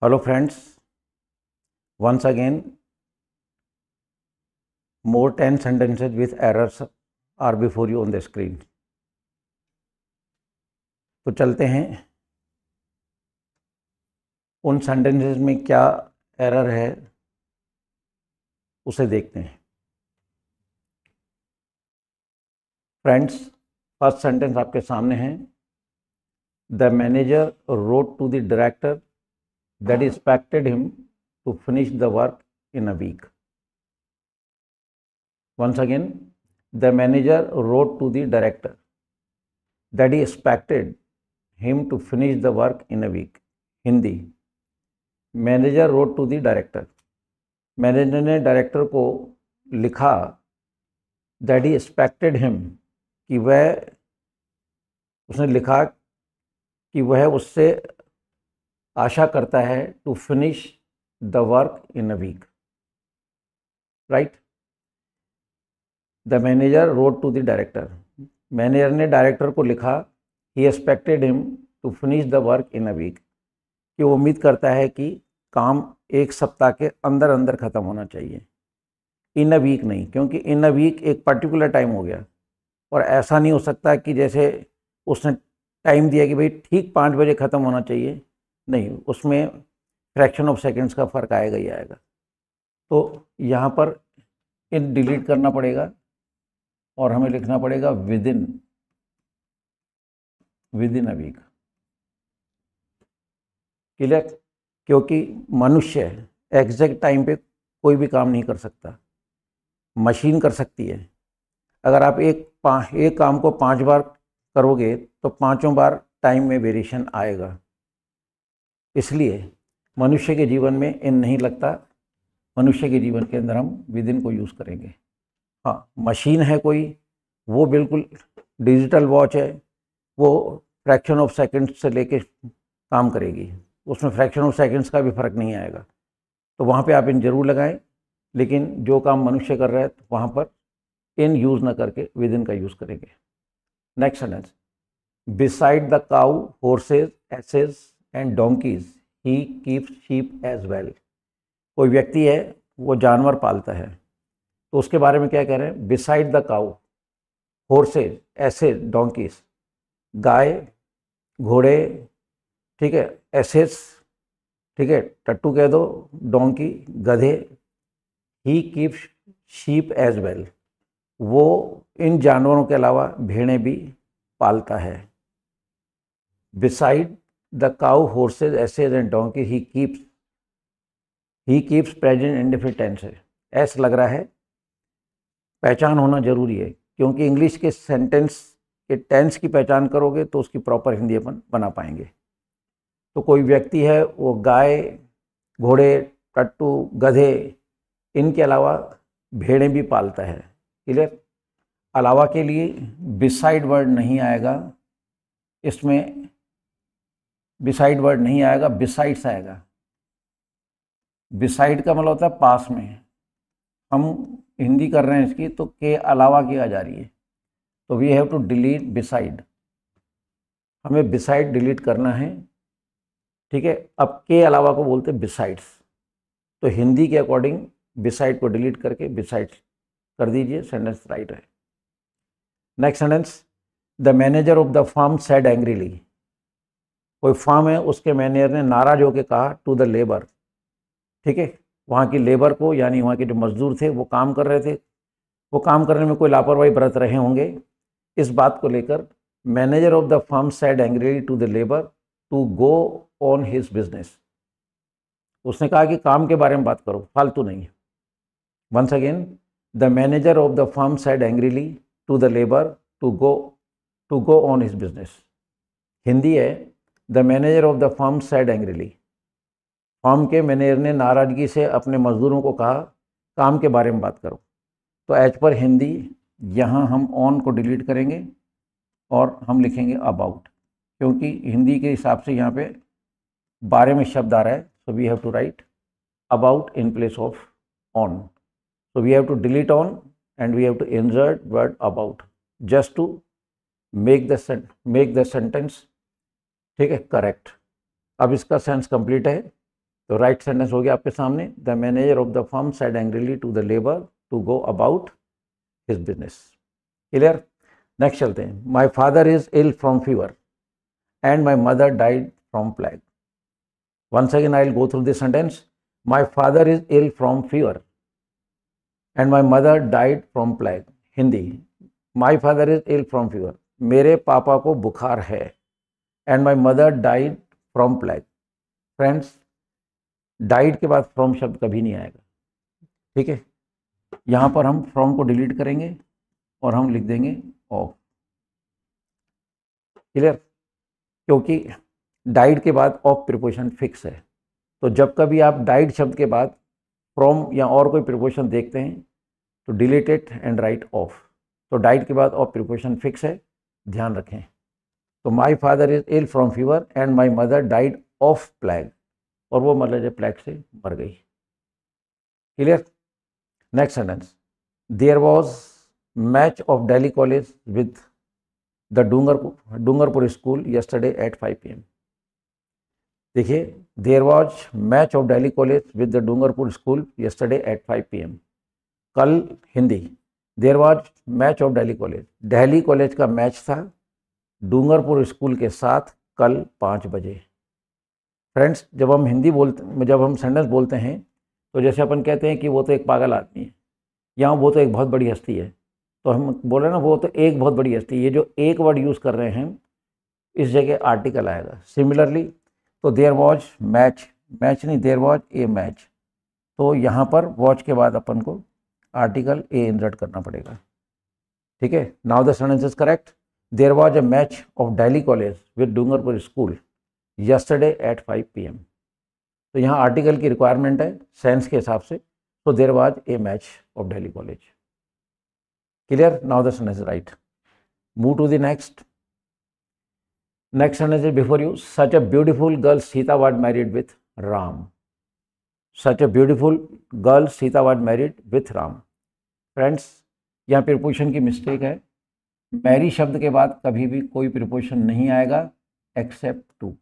Hello friends, once again more 10 sentences with errors are before you on the screen. तो चलते हैं उन sentences में क्या एरर है उसे देखते हैं. फ्रेंड्स, फर्स्ट सेंटेंस आपके सामने है. The manager wrote to the director that expected him to finish the work in a week. Once again, the manager wrote to the director that he expected him to finish the work in a week. Hindi, manager wrote to the director. Manager ने director को लिखा that he expected him, कि उसने लिखा कि वह उससे आशा करता है to finish the work in a week. Right. The manager wrote to the director. Manager ने डायरेक्टर को लिखा ही expected him to finish the work in a week, कि वो उम्मीद करता है कि काम एक सप्ताह के अंदर अंदर ख़त्म होना चाहिए. इन अ वीक नहीं, क्योंकि इन अ वीक एक पर्टिकुलर टाइम हो गया और ऐसा नहीं हो सकता कि जैसे उसने टाइम दिया कि भाई ठीक 5 बजे ख़त्म होना चाहिए. नहीं, उसमें फ्रैक्शन ऑफ सेकंड्स का फ़र्क आएगा ही आएगा. तो यहाँ पर इन डिलीट करना पड़ेगा और हमें लिखना पड़ेगा within a week. Clear. क्योंकि मनुष्य एग्जैक्ट टाइम पे कोई भी काम नहीं कर सकता, मशीन कर सकती है. अगर आप एक काम को 5 बार करोगे तो 5 बार टाइम में वेरिएशन आएगा. इसलिए मनुष्य के जीवन में इन नहीं लगता. मनुष्य के जीवन के अंदर हम विद इन को यूज़ करेंगे. हाँ, मशीन है कोई, वो बिल्कुल डिजिटल वॉच है, वो फ्रैक्शन ऑफ सेकंड्स से लेके काम करेगी, उसमें फ्रैक्शन ऑफ सेकंड्स का भी फ़र्क नहीं आएगा. तो वहाँ पे आप इन ज़रूर लगाएं. लेकिन जो काम मनुष्य कर रहा है तो वहाँ पर इन यूज़ ना करके विद इन का यूज़ करेंगे. Next sentence. Beside the cow, horses, asses and donkeys he keeps sheep as well. कोई व्यक्ति है वो जानवर पालता है, तो उसके बारे में क्या कह रहे हैं. Beside the cow, horses, asses, donkeys, गाय, घोड़े, ठीक है, एसेस, ठीक है, टट्टू कह दो, डोंकी, गधे. He keeps sheep as well, वो इन जानवरों के अलावा भेड़ें भी पालता है. Beside the cow, horses, asses and donkey he keeps present indefinite tense है. एस लग रहा है. पहचान होना जरूरी है, क्योंकि इंग्लिश के सेंटेंस के टेंस की पहचान करोगे तो उसकी प्रॉपर हिंदी अपन बना पाएंगे. तो कोई व्यक्ति है वो गाय, घोड़े, टट्टू, गधे, इनके अलावा भेड़ें भी पालता है. क्लियर. अलावा के लिए बिसाइड वर्ड नहीं आएगा, इसमें बिसाइड वर्ड नहीं आएगा, बिसाइड्स आएगा. बिसाइड का मतलब होता है पास में. हम हिंदी कर रहे हैं इसकी, तो के अलावा की आ जा रही है, तो we have to delete beside. हमें बिसाइड डिलीट करना है. ठीक है. अब के अलावा को बोलते हैं बिसाइड्स, तो हिंदी के अकॉर्डिंग बिसाइड को डिलीट करके बिसाइड्स कर दीजिए. सेंटेंस राइट है. Next sentence. The manager of the farm said angrily. कोई फार्म है, उसके मैनेजर ने नाराज होकर कहा टू द लेबर. ठीक है. वहाँ की लेबर को, यानी वहाँ के जो मजदूर थे वो काम कर रहे थे, वो काम करने में कोई लापरवाही बरत रहे होंगे. इस बात को लेकर manager of the farm said angrily to the labour to go on his business. उसने कहा कि काम के बारे में बात करो, फालतू नहीं. Once again, the manager of the farm said angrily to the labour to go on his business. Hindi है. The manager of the farm said angrily. Farm के मैनेजर ने नाराजगी से अपने मजदूरों को कहा काम के बारे में बात करो. तो एज पर हिंदी यहाँ हम ऑन को डिलीट करेंगे और हम लिखेंगे अबाउट, क्योंकि हिंदी के हिसाब से यहाँ पे बारे में शब्द आ रहा है. So we have to write about in place of on. So we have to delete on and we have to insert word about just to make the sentence, ठीक है, करेक्ट. अब इसका सेंस कंप्लीट है. तो right sentence हो गया आपके सामने, the manager of the firm said angrily to the labour to go about his business. Clear? Next चलते हैं, my father is ill from fever and my mother died from plague. Once again I will go through this sentence, my father is ill from fever and my mother died from plague. Hindi, my father is ill from fever, मेरे पापा को बुखार है, and my mother died from plague. Friends, died के बाद from शब्द कभी नहीं आएगा, ठीक है। यहाँ पर हम फ्रॉम को डिलीट करेंगे और हम लिख देंगे ऑफ। क्लियर? क्योंकि डाइड के बाद ऑफ प्रिपोजिशन फिक्स है, तो जब कभी आप डाइड शब्द के बाद फ्रॉम या और कोई प्रिपोजिशन देखते हैं तो delete it and write of. तो डाइड के बाद ऑफ प्रिपोजिशन फिक्स है, ध्यान रखें। तो my father is ill from fever and my mother died of plague, और वो मतलब प्लेग से मर गई। क्लियर? Next sentence, there was match of Delhi college with the Dungarpur school yesterday at 5 PM। देखिए, there was match of Delhi college with the Dungarpur school yesterday at 5 PM। कल, Hindi, there was match of Delhi college, Delhi college का match था Dungarpur school के साथ कल 5 बजे। Friends, जब हम सेंटेंस बोलते हैं तो जैसे अपन कहते हैं कि वो तो एक पागल आदमी है, या वो तो एक बहुत बड़ी हस्ती है, तो हम बोल रहे हैं ना वो तो एक बहुत बड़ी हस्ती है, ये जो एक वर्ड यूज़ कर रहे हैं इस जगह आर्टिकल आएगा। सिमिलरली, तो देयर वॉज मैच नहीं, देयर वॉज ए मैच, तो यहाँ पर वॉच के बाद अपन को आर्टिकल ए इंसर्ट करना पड़ेगा, ठीक है। Now the sentence is correct, there was a match of Delhi college with Dungarpur school yesterday at 5 PM। तो यहाँ आर्टिकल की रिक्वायरमेंट है सेंस के हिसाब से, तो there was a match of Delhi college. Clear? Now the sentence is right. Move to the next sentence is before you, such a beautiful girl Sita was married with Ram. Such a beautiful girl Sita was married with Ram. Friends, यहाँ preposition की mistake है, marry शब्द के बाद कभी भी कोई preposition नहीं आएगा except to.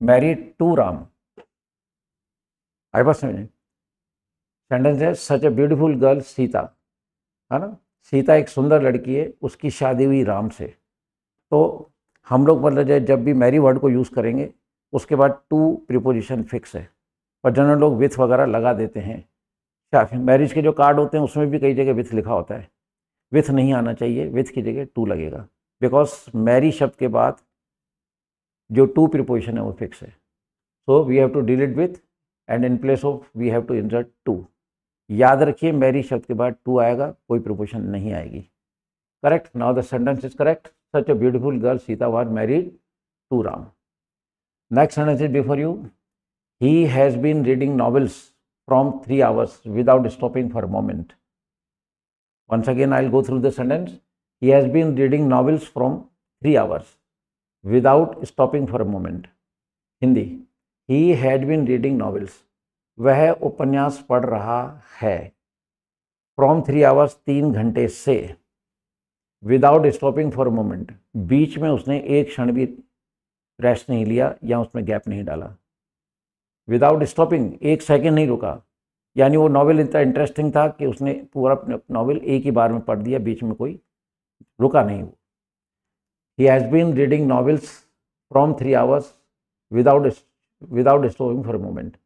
Married to Ram, आई बात समझे? सेंटेंस है सच अ ब्यूटीफुल गर्ल सीता, है ना, सीता एक सुंदर लड़की है, उसकी शादी हुई राम से। तो हम लोग मतलब जब भी मैरी वर्ड को यूज़ करेंगे उसके बाद टू प्रिपोजिशन फिक्स है, पर जनरल लोग विथ वगैरह लगा देते हैं। मैरिज के जो कार्ड होते हैं उसमें भी कई जगह विथ लिखा होता है, विथ नहीं आना चाहिए, विथ की जगह टू लगेगा, बिकॉज मैरी शब्द के बाद जो टू प्रिपोजिशन है वो फिक्स है। So we have to delete with and in place of we have to insert to. याद रखिए, मैरी शब्द के बाद टू आएगा, कोई प्रिपोजिशन नहीं आएगी। Correct? Now the sentence is correct, such a beautiful girl Sita was married to Ram. Next sentence is before you, he has been reading novels from 3 hours without stopping for a moment। Once again I'll go through the sentence, he has been reading novels from 3 hours without stopping for a moment। Hindi, he had been reading novels, वह उपन्यास पढ़ रहा है, from 3 hours 3 घंटे से, without stopping for a moment, बीच में उसने एक क्षण भी रेस्ट नहीं लिया या उसमें गैप नहीं डाला। विदाउट स्टॉपिंग, एक सेकेंड नहीं रुका, यानी वो नॉवेल इतना इंटरेस्टिंग था कि उसने पूरा नॉवेल एक ही बार में पढ़ दिया, बीच में कोई रुका नहीं। वो he has been reading novels from 3 hours without stopping for a moment.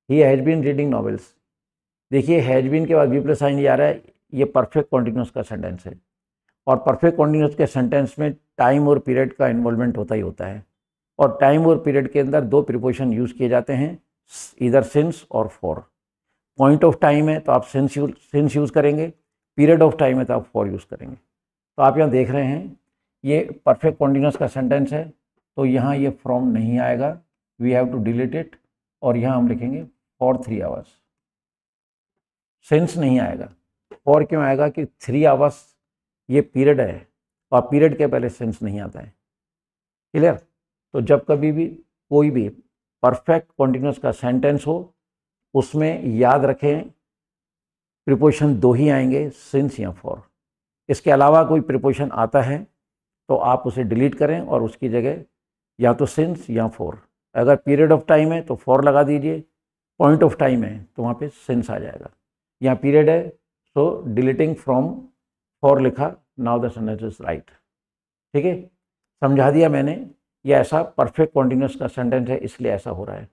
He has been reading novels, देखिए हैज़ बीन के बाद वी प्लस साइन आ रहा है, ये परफेक्ट कॉन्टिन्यूस का सेंटेंस है, और परफेक्ट कॉन्टिन्यूस के सेंटेंस में टाइम और पीरियड का इन्वॉल्वमेंट होता ही होता है, और टाइम और पीरियड के अंदर दो प्रिपोजिशन यूज़ किए जाते हैं, इधर सिंस और फॉर। पॉइंट ऑफ टाइम है तो आप सिंस यूज़ करेंगे, पीरियड ऑफ टाइम है तो आप फॉर यूज़ करेंगे। तो आप यहाँ देख रहे हैं ये परफेक्ट कॉन्टिन्यूस का सेंटेंस है, तो यहाँ ये फ्रॉम नहीं आएगा, we have to delete it, और यहाँ हम लिखेंगे फॉर 3 hours। सिंस नहीं आएगा, फॉर क्यों आएगा कि 3 hours ये पीरियड है, और पीरियड के पहले सिंस नहीं आता है। क्लियर? तो जब कभी भी कोई भी परफेक्ट कॉन्टिन्यूस का सेंटेंस हो उसमें याद रखें प्रिपोजिशन दो ही आएंगे, सिंस या फॉर। इसके अलावा कोई प्रिपोजिशन आता है तो आप उसे डिलीट करें और उसकी जगह या तो सिंस या फॉर अगर पीरियड ऑफ टाइम है तो फॉर लगा दीजिए, पॉइंट ऑफ टाइम है तो वहाँ पे सिंस आ जाएगा। यहाँ पीरियड है तो डिलीटिंग फ्रॉम फॉर लिखा, now the sentence is right. ठीक है, समझा दिया मैंने। ये ऐसा परफेक्ट कॉन्टिन्यूस का सेंटेंस है इसलिए ऐसा हो रहा है।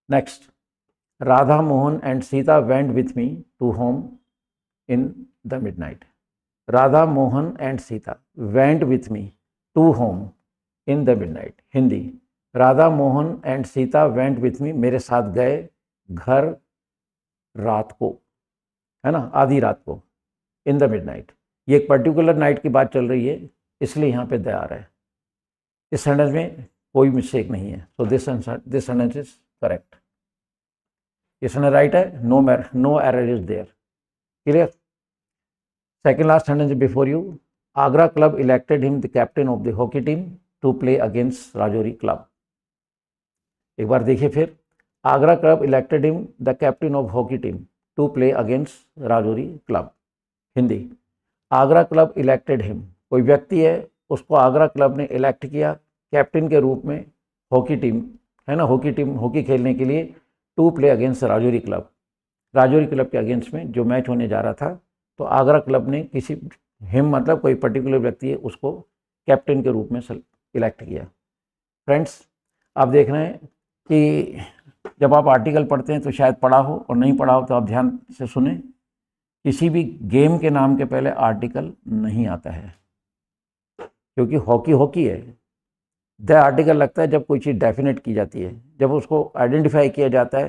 Next, Radha Mohan and Sita went with me to home in the midnight. Radha Mohan and Sita went with me to home in the midnight. Hindi, Radha Mohan and Sita went with me, मेरे साथ गए घर रात को, है ना, आधी रात को, इन द मिडनाइट। ये एक पर्टिकुलर नाइट की बात चल रही है इसलिए यहाँ पे द आ रहा है। इस सेंटेंस में कोई मिस्टेक नहीं है, so this sentence is correct. ये सेंटेंस राइट है, no error is there. Clear. Second last sentence before you, Agra club elected him the captain of the hockey team to play against Rajouri club. एक बार देखिए फिर, Agra club elected him the captain of hockey team to play against Rajouri club. Hindi, Agra club elected him, कोई व्यक्ति है उसको Agra club ने elect किया कैप्टन के रूप में हॉकी टीम, है ना, हॉकी खेलने के लिए, to play against Rajouri club. Rajouri club के अगेंस्ट में जो मैच होने जा रहा था, तो आगरा क्लब ने किसी, हिम मतलब कोई पर्टिकुलर व्यक्ति है, उसको कैप्टन के रूप में इलेक्ट किया। फ्रेंड्स, आप देख रहे हैं कि जब आप आर्टिकल पढ़ते हैं तो शायद पढ़ा हो और नहीं पढ़ा हो तो आप ध्यान से सुने, किसी भी गेम के नाम के पहले आर्टिकल नहीं आता है, क्योंकि हॉकी है। द आर्टिकल लगता है जब कोई चीज़ डेफिनेट की जाती है, जब उसको आइडेंटिफाई किया जाता है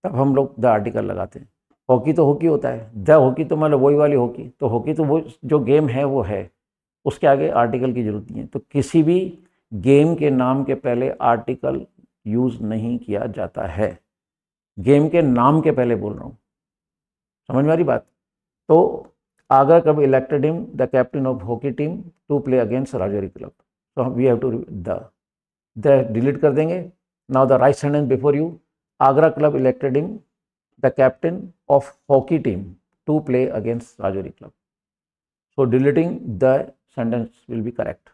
तब हम लोग द आर्टिकल लगाते हैं। हॉकी तो हॉकी होता है, द हॉकी तो मतलब वही वाली हॉकी, तो हॉकी तो वो जो गेम है वो है, उसके आगे आर्टिकल की जरूरत नहीं है। तो किसी भी गेम के नाम के पहले आर्टिकल यूज़ नहीं किया जाता है, गेम के नाम के पहले बोल रहा हूँ, समझ में आ रही बात। तो Agra club elected him the captain of hockey team to play against Rajouri club, तो we have to the delete कर देंगे। Now the right sentence before you, Agra club elected him the captain of hockey team to play against Rajouri club, so deleting the sentence will be correct.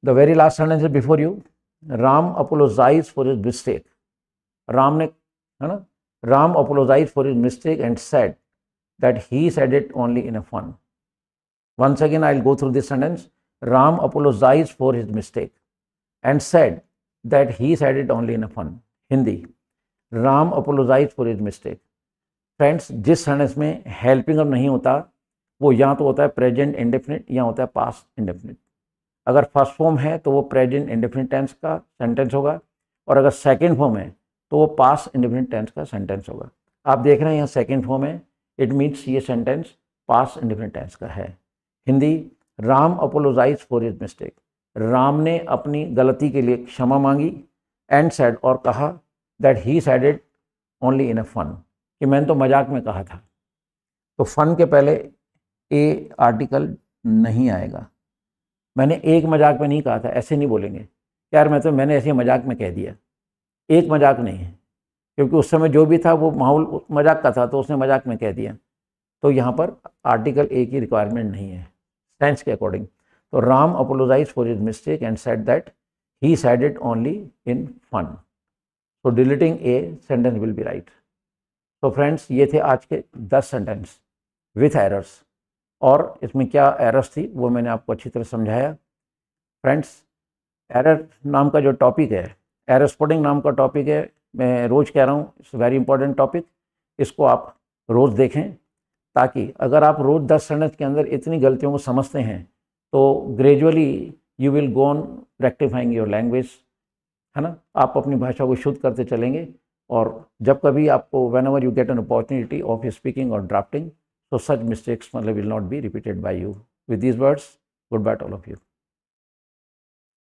The very last sentence is before you, Ram apologized for his mistake. Ram ने, है ना, Ram apologized for his mistake and said that he said it only in a fun. Once again I'll go through this sentence. Ram apologized for his mistake and said that he said it only in a fun. Hindi, Ram apologized for his mistake. Friends, जिस sentence में helping verb नहीं होता वो या तो होता है present indefinite या होता है पास्ट इंडेफिनिट। अगर फर्स्ट फॉर्म है तो वो प्रेजेंट इंडेफिनिट टेंस का सेंटेंस होगा, और अगर सेकंड फॉर्म है तो वो पास्ट इंडेफिनिट टेंस का सेंटेंस होगा। आप देख रहे हैं यहाँ सेकंड फॉर्म है, इट मीन्स ये सेंटेंस पास्ट इंडेफिनिट टेंस का है। Hindi, Ram apologise for his mistake, Ram ने अपनी गलती के लिए क्षमा मांगी, एंड सेड, और कहा, that he said it only in a fun, कि मैंने तो मजाक में कहा था। तो फन के पहले ए आर्टिकल नहीं आएगा। मैंने एक मजाक में नहीं कहा था, ऐसे नहीं बोलेंगे यार मैंने ऐसे मजाक में कह दिया, एक मजाक नहीं है, क्योंकि उस समय जो भी था वो माहौल मजाक का था तो उसने मजाक में कह दिया। तो यहाँ पर आर्टिकल ए की रिक्वायरमेंट नहीं है टेंस के अकॉर्डिंग। तो Ram apologise for his mistake and said that he said it only in fun. So deleting a sentence will be right. तो फ्रेंड्स, ये थे आज के 10 सेंटेंस विथ एरर्स, और इसमें क्या एरर्स थी वो मैंने आपको अच्छी तरह समझाया। फ्रेंड्स, एरर नाम का जो टॉपिक है, एरर स्पॉटिंग नाम का टॉपिक है, मैं रोज़ कह रहा हूँ, इट्स वेरी इंपॉर्टेंट टॉपिक। इसको आप रोज़ देखें, ताकि अगर आप रोज़ 10 सेंटेंस के अंदर इतनी गलतियों को समझते हैं तो gradually you will go on rectifying your language, है ना। आप अपनी भाषा को शुद्ध करते चलेंगे, और जब कभी आपको when ever you get an opportunity of speaking और drafting, so such mistakes will not be repeated by you. With these words, goodbye to all of you.